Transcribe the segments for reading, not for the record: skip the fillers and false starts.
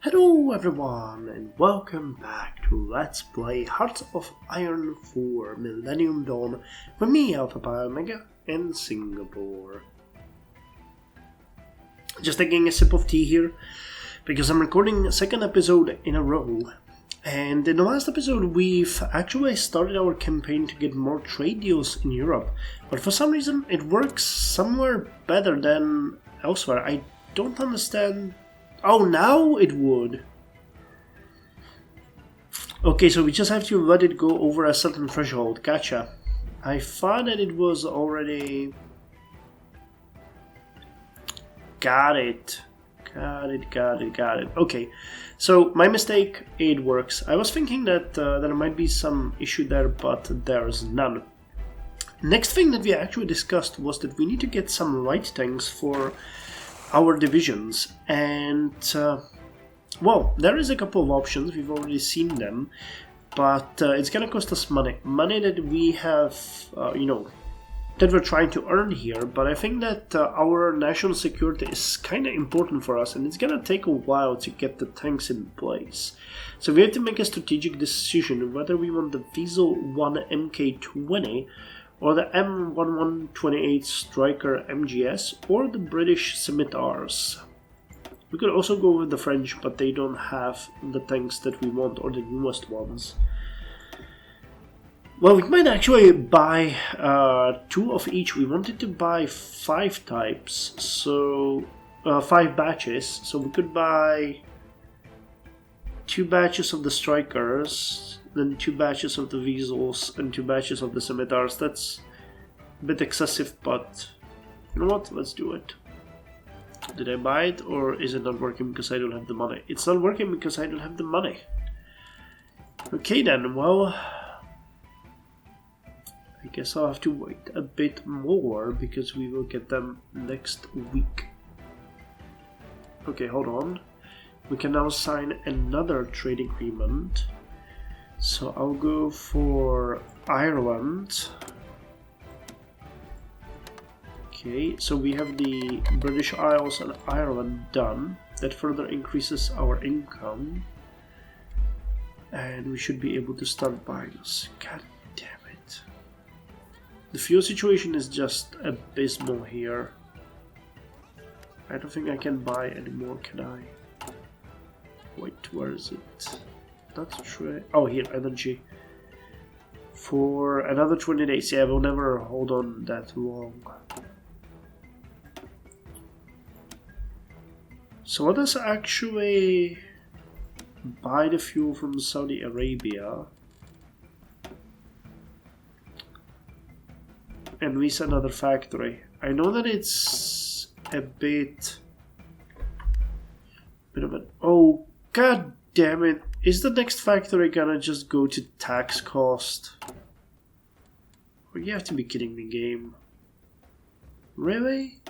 Hello everyone and welcome back to Let's Play Hearts of Iron 4 Millennium Dawn with me, Alpha Pi Omega, in Singapore. Just taking a sip of tea here because I'm recording a second episode in a row. And in the last episode we've actually started our campaign to get more trade deals in Europe, but for some reason it works somewhere better than elsewhere. I don't understand. Oh, now it would. Okay, so we just have to let it go over a certain threshold. Gotcha. I thought that it was already... Got it. Okay, so my mistake, it works. I was thinking that there might be some issue there, but there's none. Next thing that we actually discussed was that we need to get some light tanks for our divisions, and well, there is a couple of options. We've already seen them, but it's gonna cost us money that we have that we're trying to earn here. But I think that our national security is kind of important for us, and it's gonna take a while to get the tanks in place. So we have to make a strategic decision whether we want the Diesel 1 MK20 or the M1128 Striker MGS, or the British Scimitars. We could also go with the French, but they don't have the tanks that we want, or the newest ones. Well, we might actually buy 2 of each. We wanted to buy 5 types, so 5 batches. So we could buy 2 batches of the Strikers, then 2 batches of the Weasels, and 2 batches of the Scimitars. That's a bit excessive, but you know what? Let's do it. Did I buy it, or is it not working because I don't have the money? It's not working because I don't have the money. Okay then, well, I guess I'll have to wait a bit more because we will get them next week. Okay, hold on. We can now sign another trade agreement. So I'll go for Ireland. Okay, so we have the British Isles and Ireland done. That further increases our income. And we should be able to start buying this. God damn it. The fuel situation is just abysmal here. I don't think I can buy anymore, can I? Wait, where is it? That's true. Oh, here, energy. For another 20 days. Yeah, we'll never hold on that long. So let us actually buy the fuel from Saudi Arabia and lease another factory. I know that it's a bit of an... Oh, god damn it. Is the next factory gonna just go to tax cost? Oh, you have to be kidding me, game. Really?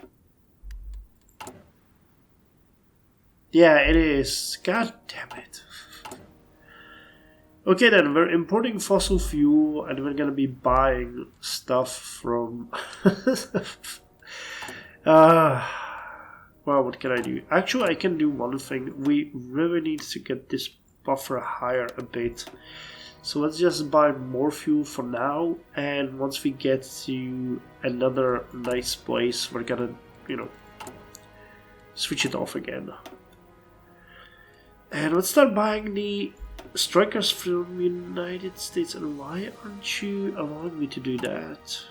Yeah, it is. God damn it. Okay then, we're importing fossil fuel and we're gonna be buying stuff from... well, what can I do? Actually, I can do one thing. We really need to get this buffer higher a bit. So let's just buy more fuel for now, and once we get to another nice place, we're gonna, switch it off again. And let's start buying the Strikers from the United States. And why aren't you allowing me to do that?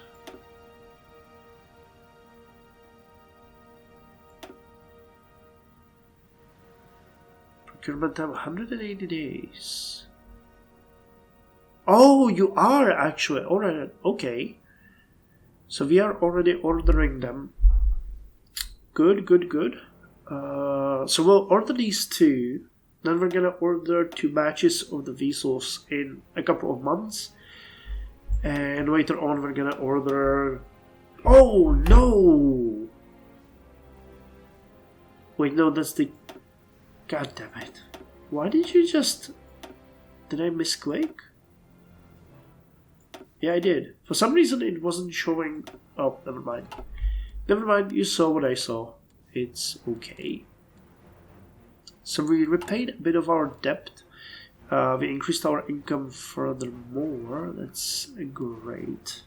Procurement time 180 days. Oh, you are actually. Alright, okay. So we are already ordering them. Good. So we'll order these 2. Then we're gonna order 2 batches of the Weasels in a couple of months. And later on we're gonna order... Oh, no! Wait, no, that's the... God damn it. Why did you just... Did I misclick? Yeah, I did. For some reason it wasn't showing... Oh, never mind. Never mind, you saw what I saw. It's okay. So we repaid a bit of our debt. We increased our income furthermore. That's great.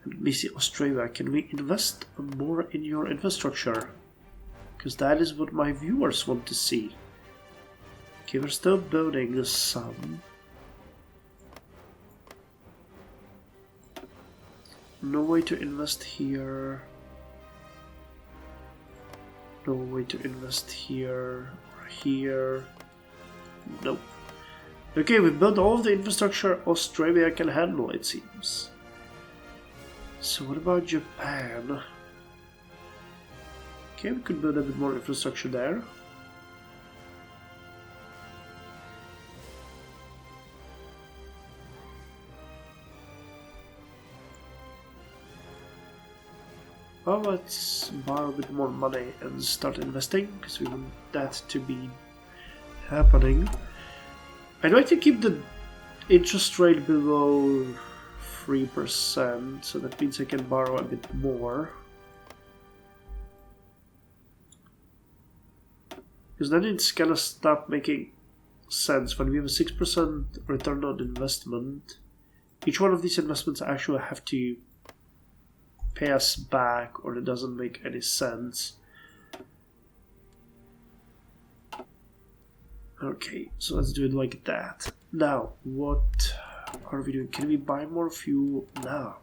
Let me see, Australia, can we invest more in your infrastructure? Because that is what my viewers want to see. Okay, we're still building some. No way to invest here. No way to invest here or here. Nope. Okay, we built all of the infrastructure Australia can handle, it seems. So what about Japan? Okay, we could build a bit more infrastructure there. Well, let's borrow a bit more money and start investing, because we want that to be happening. I'd like to keep the interest rate below 3%, so that means I can borrow a bit more. Because then it's gonna stop making sense. When we have a 6% return on investment, each one of these investments actually have to pay us back, or it doesn't make any sense. Okay, so let's do it like that. Now, what are we doing? Can we buy more fuel now?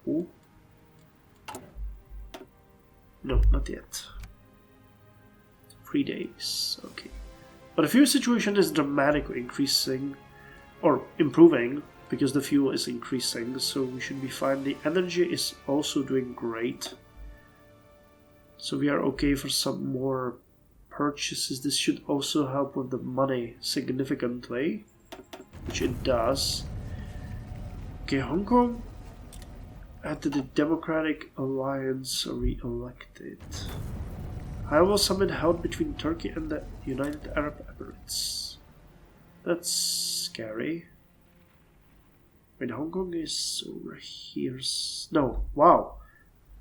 No, not yet. 3 days, okay. But the fuel situation is dramatically increasing, or improving, because the fuel is increasing, so we should be fine. The energy is also doing great. So we are okay for some more purchases. This should also help with the money significantly, which it does. Okay, Hong Kong had the Democratic Alliance re-elected. Iowa summit held between Turkey and the United Arab Emirates. That's scary. Wait, Hong Kong is over here. No, wow.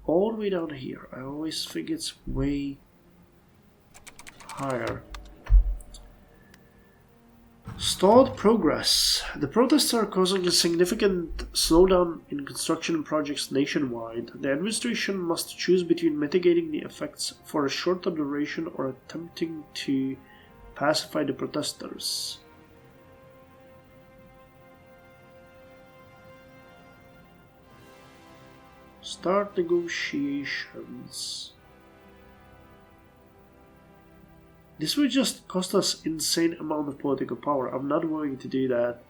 All the way down here. I always think it's way higher. Stalled progress. The protests are causing a significant slowdown in construction projects nationwide. The administration must choose between mitigating the effects for a shorter duration or attempting to pacify the protesters. Start negotiations. This will just cost us insane amount of political power. I'm not willing to do that.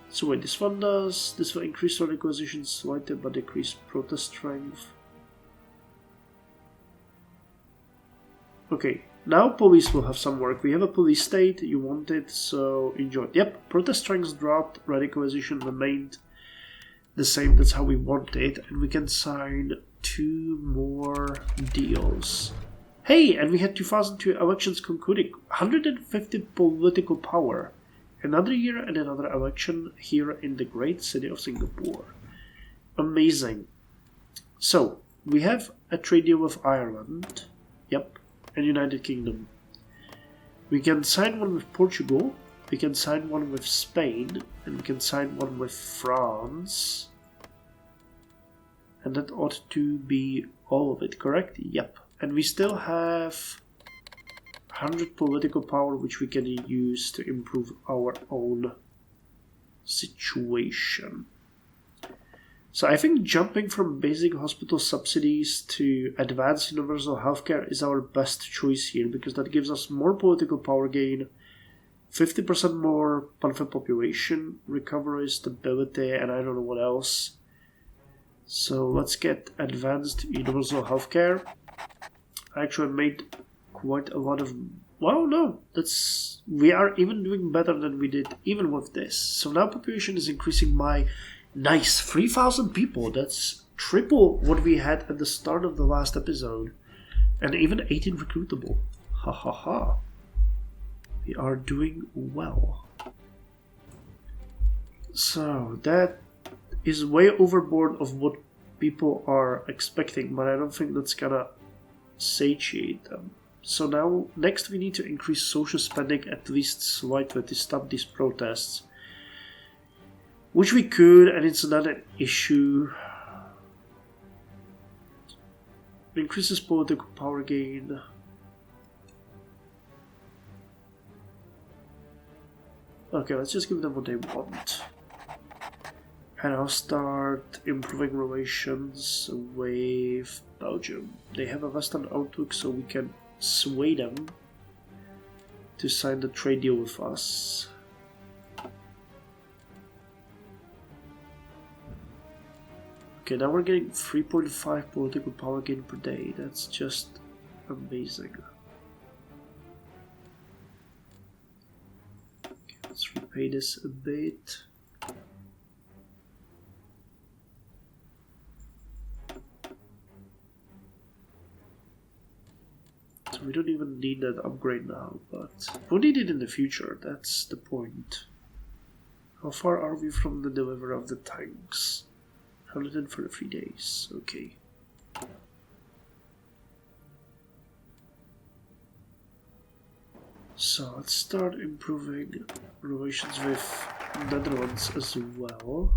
So wait, this one does. This will increase our acquisition slightly but decrease protest strength. Okay, now police will have some work. We have a police state, you want it, so enjoy. Yep, protest strength dropped, radicalization remained the same, that's how we want it, and we can sign 2 more deals. Hey, and we had 2002 elections concluding. 150 political power. Another year and another election here in the great city of Singapore. Amazing. So, we have a trade deal with Ireland. Yep. And United Kingdom. We can sign one with Portugal. We can sign one with Spain. And we can sign one with France. And that ought to be all of it, correct? Yep. And we still have 100 political power, which we can use to improve our own situation. So I think jumping from basic hospital subsidies to advanced universal healthcare is our best choice here, because that gives us more political power gain, 50% more benefit population, recovery, stability, and I don't know what else. So let's get advanced universal healthcare. I actually made quite a lot of... Well, no, we are even doing better than we did even with this. So now population is increasing by... Nice, 3,000 people. That's triple what we had at the start of the last episode. And even 18 recruitable. Ha ha ha. We are doing well. So that is way overboard of what people are expecting, but I don't think that's gonna satiate them. So now, next we need to increase social spending at least slightly to stop these protests. Which we could, and it's not an issue. Increases political power gain. Okay, let's just give them what they want. And I'll start improving relations with Belgium. They have a Western outlook, so we can sway them to sign the trade deal with us. Okay, now we're getting 3.5 political power gain per day. That's just amazing. Okay, let's repay this a bit. So we don't even need that upgrade now, but we'll need it in the future. That's the point. How far are we from the delivery of the tanks? 133 days, okay. So let's start improving relations with Netherlands as well.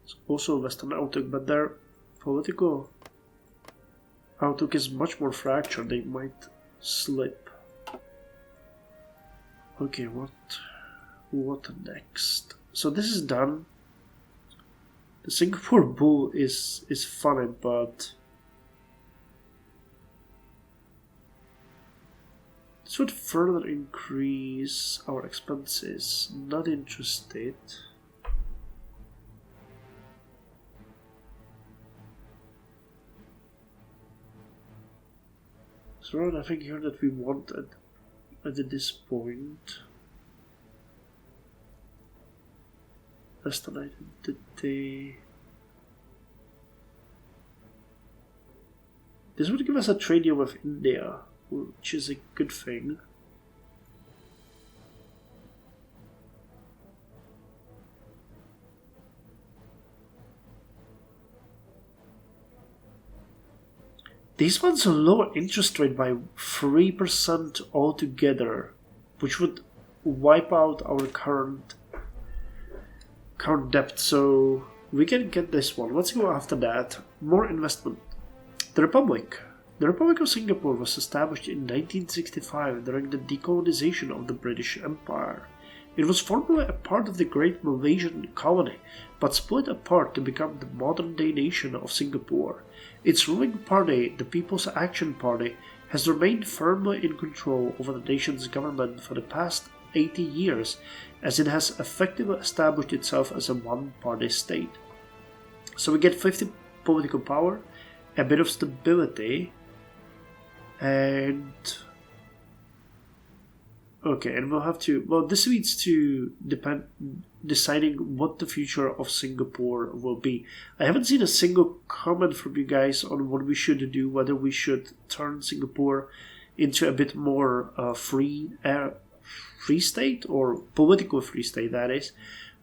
It's also a Western outlook, but their political outlook is much more fractured. They might slip. Okay, what next? So this is done. The Singapore bull is funny, but this would further increase our expenses. Not interested. So I think here that we want at this point. Western identity. This would give us a trade deal with India, which is a good thing. These ones are lower interest rate by 3% altogether, which would wipe out our current debt, so we can get this one. Let's go after that. More investment. The Republic. The Republic of Singapore was established in 1965 during the decolonization of the British Empire. It was formerly a part of the Great Malaysian colony, but split apart to become the modern-day nation of Singapore. Its ruling party, the People's Action Party, has remained firmly in control over the nation's government for the past 80 years, as it has effectively established itself as a one-party state. So we get 50 political power, a bit of stability, and okay, and we'll have to, well, this leads to deciding what the future of Singapore will be. I haven't seen a single comment from you guys on what we should do, whether we should turn Singapore into a bit more free state, or political free state, that is,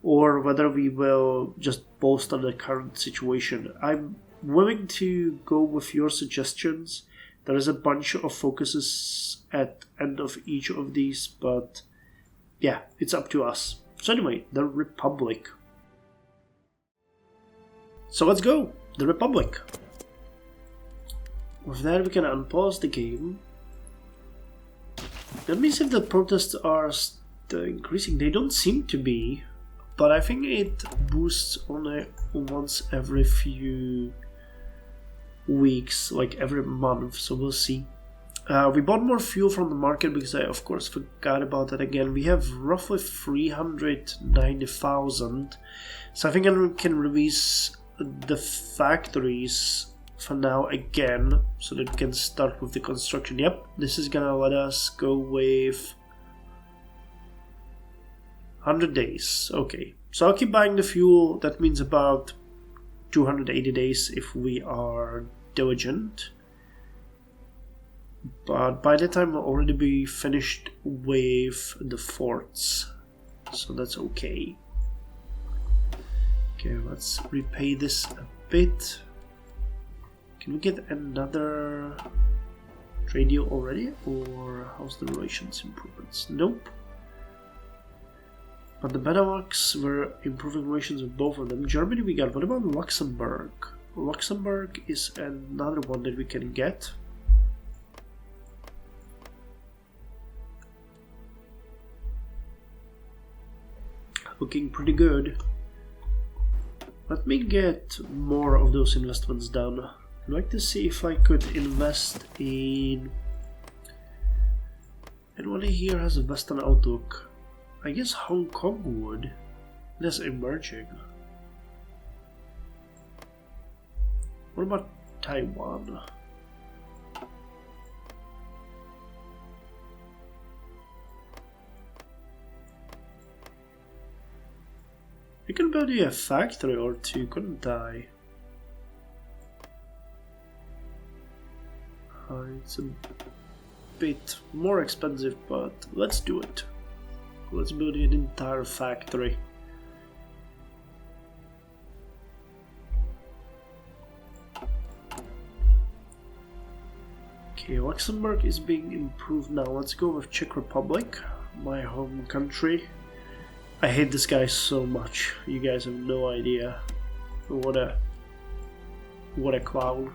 or whether we will just bolster the current situation. I'm willing to go with your suggestions. There is a bunch of focuses at end of each of these, but yeah, it's up to us. So anyway, the Republic. So let's go, the Republic. With that, we can unpause the game. Let me see if the protests are still increasing. They don't seem to be, but I think it boosts only once every few weeks, like every month, so we'll see. We bought more fuel from the market because I, of course, forgot about that again. We have roughly 390,000, so I think I can release the factories for now again, so that we can start with the construction. Yep, this is gonna let us go with 100 days. Okay, so I'll keep buying the fuel. That means about 280 days if we are diligent. But by that time we'll already be finished with the forts, so that's okay. Okay, Okay, let's repay this a bit. Can we get another trade deal already? Or how's the relations improvements? Nope. But the Benelux, we're improving relations with both of them. Germany we got. What about Luxembourg? Luxembourg is another one that we can get. Looking pretty good. Let me get more of those investments done. I'd like to see if I could invest in anyone here has a Western outlook. I guess Hong Kong would. That's emerging. What about Taiwan? I could build you a factory or two, couldn't I? It's a bit more expensive, but let's do it. Let's build an entire factory. Okay, Luxembourg is being improved now. Let's go with Czech Republic, my home country. I hate this guy so much. You guys have no idea. What a clown.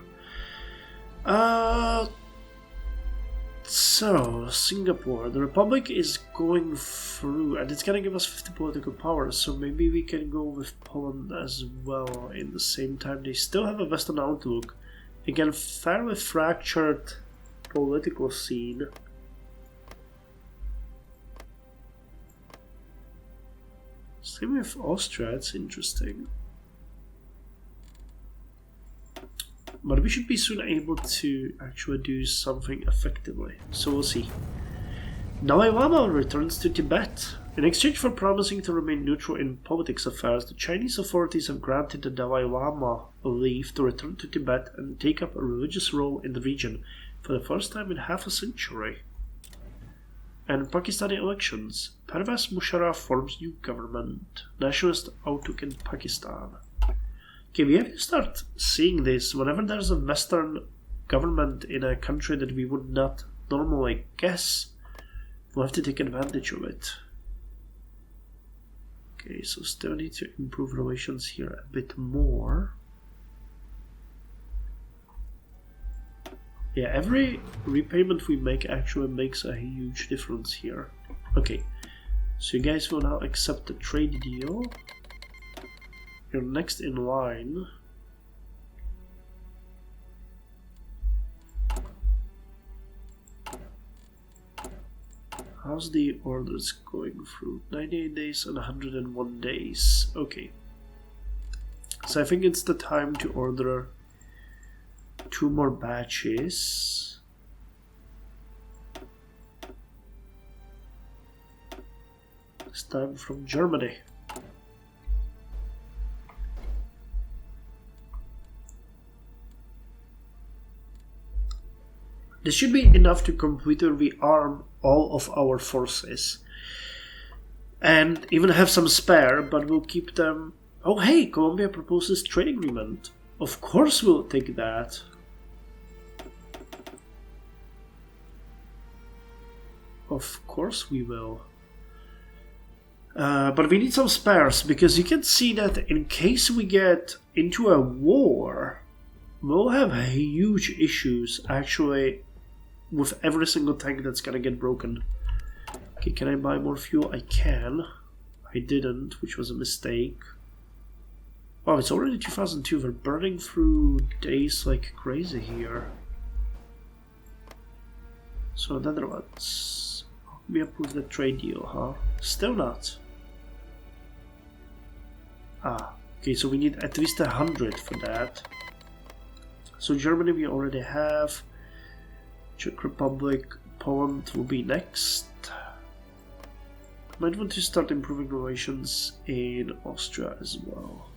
So, Singapore. The Republic is going through, and it's gonna give us 50 political power, so maybe we can go with Poland as well in the same time. They still have a Western outlook. Again, fairly fractured political scene. Same with Austria, it's interesting. But we should be soon able to actually do something effectively, so we'll see. Dalai Lama returns to Tibet. In exchange for promising to remain neutral in politics affairs, the Chinese authorities have granted the Dalai Lama leave to return to Tibet and take up a religious role in the region for the first time in half a century. And Pakistani elections. Pervez Musharraf forms new government. Nationalist outlook in Pakistan. Okay, we have to start seeing this whenever there's a Western government in a country that we would not normally guess. We'll have to take advantage of it. Okay, so still need to improve relations here a bit more. Yeah, every repayment we make actually makes a huge difference here. Okay, so you guys will now accept the trade deal. You're next in line. How's the orders going through? 98 days and 101 days. Okay. So I think it's the time to order 2 more batches. This time from Germany. This should be enough to completely rearm all of our forces. And even have some spare, but we'll keep them... Oh hey, Colombia proposes trade agreement. Of course we'll take that. Of course we will. But we need some spares, because you can see that in case we get into a war, we'll have huge issues actually with every single tank that's gonna get broken. Okay, can I buy more fuel? I can. I didn't, which was a mistake. Wow, it's already 2002. We're burning through days like crazy here. So another one's... We approve the trade deal, huh? Still not. Ah, okay, so we need at least 100 for that. So Germany we already have. Czech Republic, Poland will be next. Might want to start improving relations in Austria as well.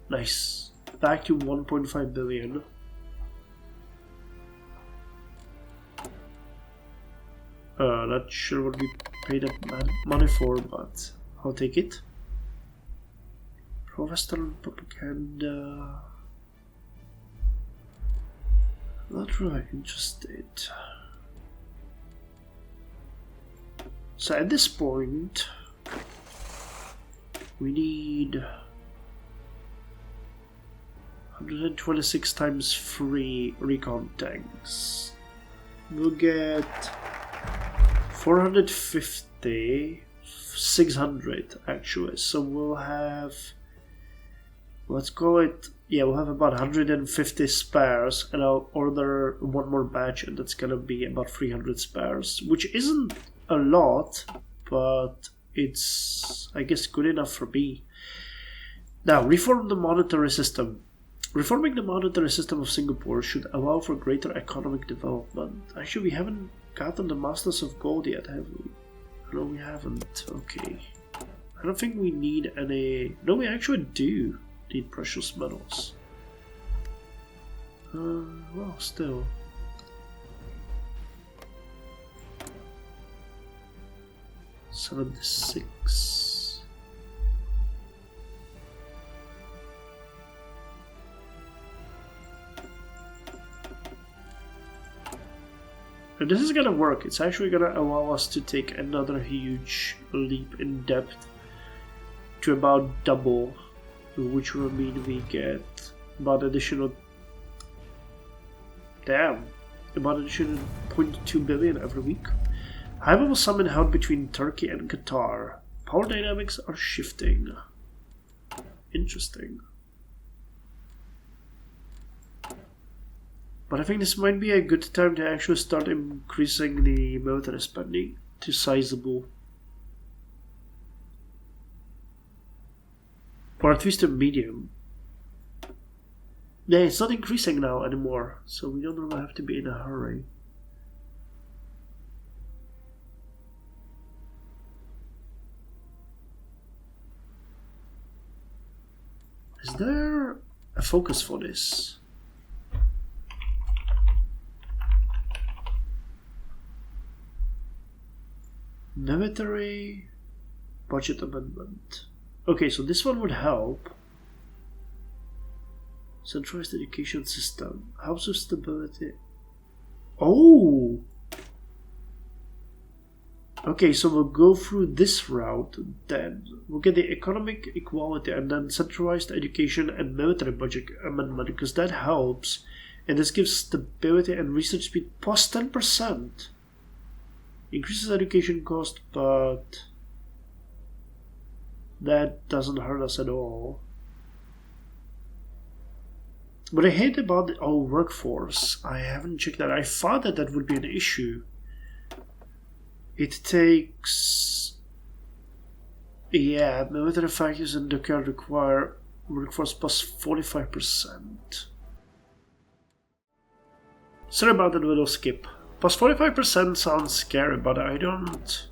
Nice. Back to 1.5 billion. Not sure what we paid that money for, but I'll take it. Pro-Western propaganda. Not really interested. So at this point, we need 126 times free recon tanks. We'll get 450, 600 actually. So we'll have, let's call it, yeah, we'll have about 150 spares, and I'll order one more batch, and that's gonna be about 300 spares, which isn't a lot, but it's, I guess, good enough for me. Now, reform the monetary system. Reforming the monetary system of Singapore should allow for greater economic development. Actually, we haven't gotten the Masters of Gold yet, have we? No, we haven't. Okay. I don't think we need any... No, we actually do need precious metals. Well, still. $76. And this is gonna work. It's actually gonna allow us to take another huge leap in depth to about double, which will mean we get about additional... Damn! About additional 0.2 billion every week. High level summon held between Turkey and Qatar. Power dynamics are shifting. Interesting. But I think this might be a good time to actually start increasing the military spending to sizable. Or at least a medium. Yeah, it's not increasing now anymore, so we don't really have to be in a hurry. Is there a focus for this? Military budget amendment. Okay, so this one would help. Centralized education system. House of stability. Oh! Okay, so we'll go through this route then. We'll get the economic equality and then centralized education and military budget amendment, because that helps. And this gives stability and research speed plus 10%. Increases education cost, but that doesn't hurt us at all. But I hate about our workforce. I haven't checked that. I thought that that would be an issue. It takes... Yeah, military factors and Dakar require workforce plus 45%. Sorry about that little skip. Plus 45% sounds scary, but I don't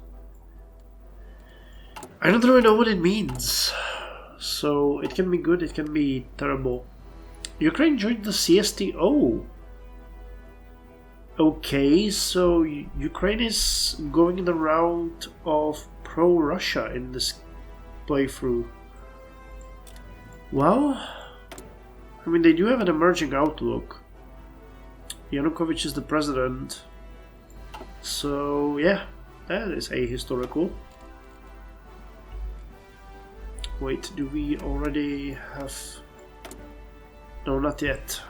really know what it means. So it can be good, it can be terrible. Ukraine joined the CSTO. Okay, so Ukraine is going in the route of pro-Russia in this playthrough. Well, I mean, they do have an emerging outlook. Yanukovych is the president. So, yeah, that is ahistorical. Wait, do we already have... No, not yet.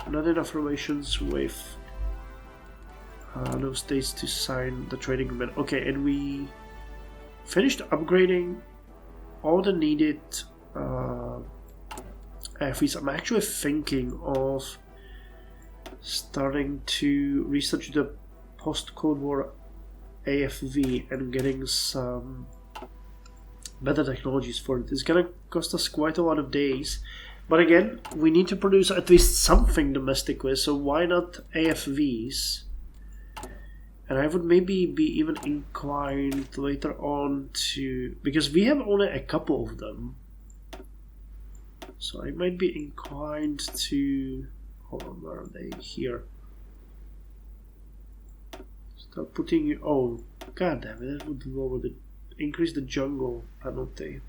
Not enough relations with those states to sign the trading agreement. Okay, and we finished upgrading all the needed airfields. I'm actually thinking of starting to research the post-Cold War AFV and getting some better technologies for it. It's gonna cost us quite a lot of days. But again, we need to produce at least something domestically, so why not AFVs? And I would maybe be even inclined later on to... Because we have only a couple of them. So I might be inclined to... Hold on, where are they? Here. Start putting you... Oh, god damn it, that would lower the increase the jungle penalty.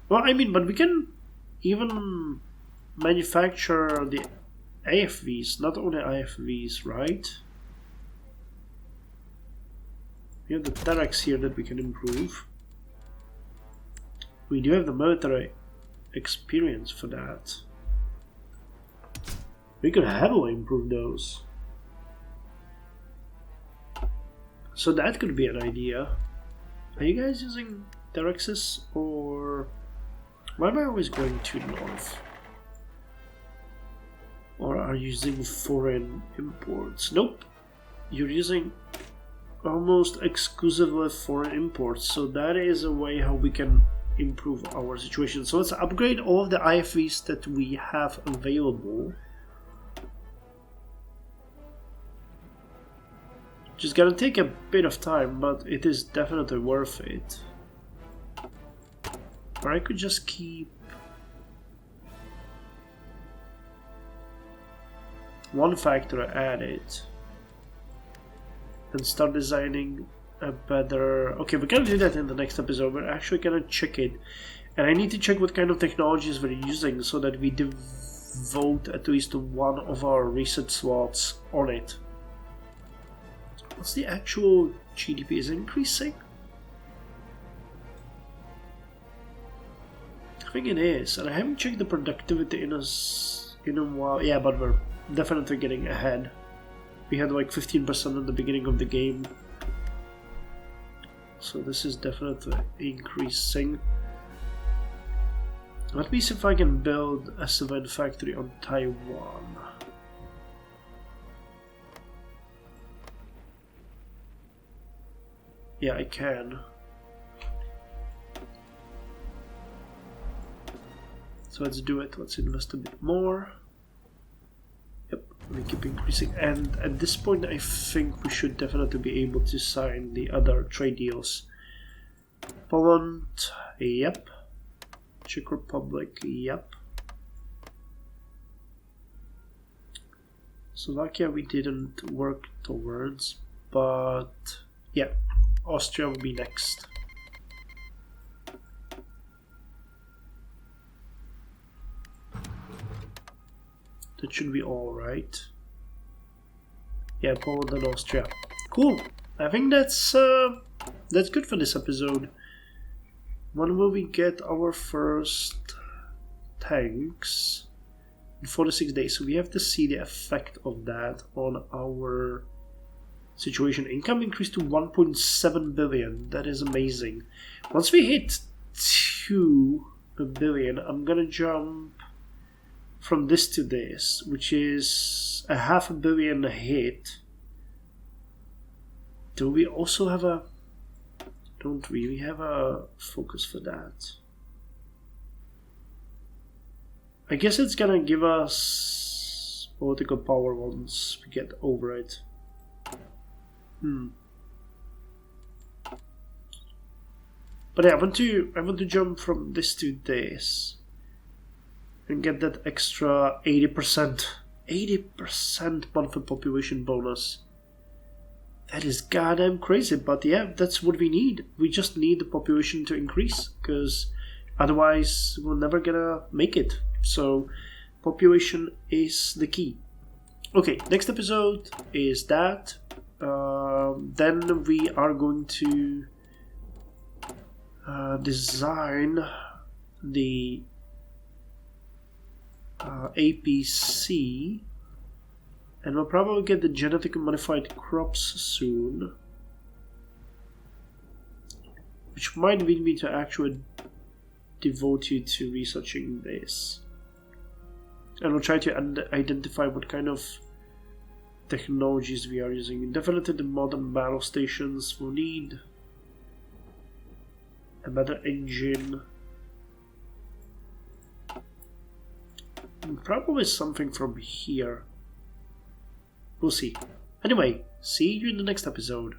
Well, I mean, but we can even manufacture the AFVs, not only IFVs, right? We have the Terrax here that we can improve. We do have the military experience for that. We could heavily improve those. So that could be an idea. Are you guys using Terraxes, or why am I always going to north? Or are you using foreign imports? Nope. You're using almost exclusively foreign imports, so that is a way how we can improve our situation. So let's upgrade all of the IFVs that we have available. Just gonna take a bit of time, but it is definitely worth it. Or I could just keep one factory added and start designing a better... Okay, we're gonna do that in the next episode. We're actually gonna check it, and I need to check what kind of technologies we're using so that we devote at least one of our research slots on it. What's the actual GDP? Is it increasing? I think it is, and I haven't checked the productivity in a while. Yeah, but we're definitely getting ahead. We had like 15% at the beginning of the game, so this is definitely increasing. Let me see if I can build a civilian factory on Taiwan. Yeah, I can. So let's do it. Let's invest a bit more. Yep, we keep increasing. And at this point, I think we should definitely be able to sign the other trade deals. Poland, yep. Czech Republic, yep. Slovakia we didn't work towards, but yeah. Austria will be next. That should be all right. Yeah, Poland and Austria. Cool. I think that's good for this episode. When will we get our first tanks? In 4 to 6 days. So we have to see the effect of that on our situation. Income increased to 1.7 billion. That is amazing. Once we hit 2 billion, I'm gonna jump from this to this, which is a $500 million hit. Do we also have a... Don't really have a focus for that. I guess it's gonna give us political power once we get over it. But yeah, I want to jump from this to this and get that extra 80% monthly population bonus. That is goddamn crazy, but yeah, that's what we need. We just need the population to increase, because otherwise we're never gonna make it. So population is the key. Okay, next episode is that. Then we are going to design the APC, and we'll probably get the genetically modified crops soon, which might lead me to actually devote you to researching this. And we'll try to identify what kind of technologies we are using. Definitely the modern battle stations will need a better engine. And probably something from here. We'll see. Anyway, see you in the next episode.